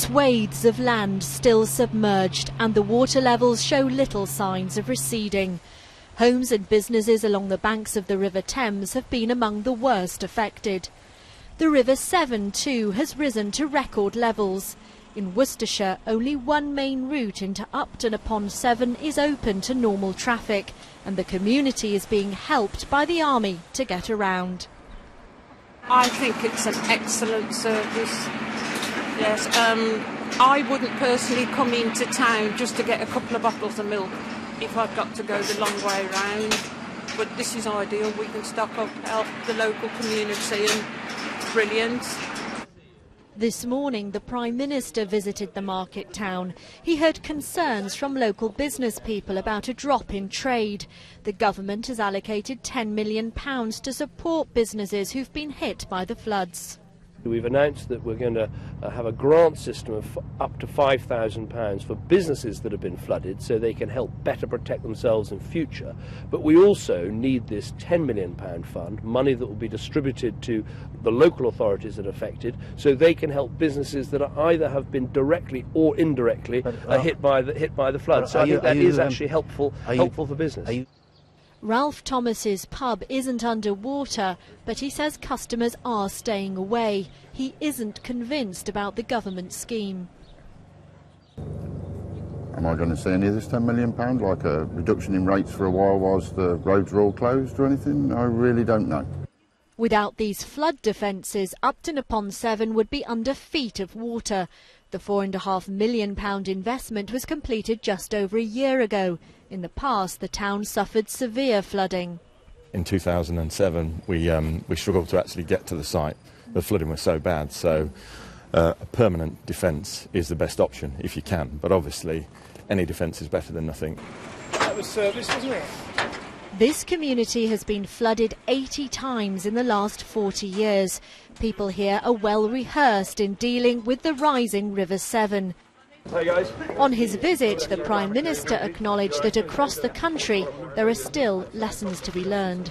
swathes of land still submerged, and the water levels show little signs of receding. Homes and businesses along the banks of the River Thames have been among the worst affected. The River Severn, too, has risen to record levels. In Worcestershire, only one main route into Upton upon Severn is open to normal traffic, and the community is being helped by the army to get around. I think it's an excellent service. Yes, I wouldn't personally come into town just to get a couple of bottles of milk if I've got to go the long way round. But this is ideal. We can stock up, help the local community, and brilliant. This morning, the Prime Minister visited the market town. He heard concerns from local business people about a drop in trade. The government has allocated £10 million to support businesses who've been hit by the floods. We've announced that we're going to have a grant system of up to £5,000 for businesses that have been flooded so they can help better protect themselves in future. But we also need this £10 million fund, money that will be distributed to the local authorities that are affected, so they can help businesses that are either have been directly or indirectly hit by the flood. So I think that is actually helpful for business. Ralph Thomas's pub isn't underwater, but he says customers are staying away. He isn't convinced about the government scheme. Am I going to see any of this £10 million, like a reduction in rates for a while whilst the roads are all closed or anything? I really don't know. Without these flood defences, Upton upon Severn would be under feet of water. The £4.5 million investment was completed just over a year ago. In the past, the town suffered severe flooding. In 2007, we struggled to actually get to the site. The flooding was so bad, so a permanent defence is the best option if you can. But obviously, any defence is better than nothing. That was service, wasn't it? This community has been flooded 80 times in the last 40 years. People here are well rehearsed in dealing with the rising River Severn. Hey guys. On his visit, the Prime Minister acknowledged that across the country there are still lessons to be learned.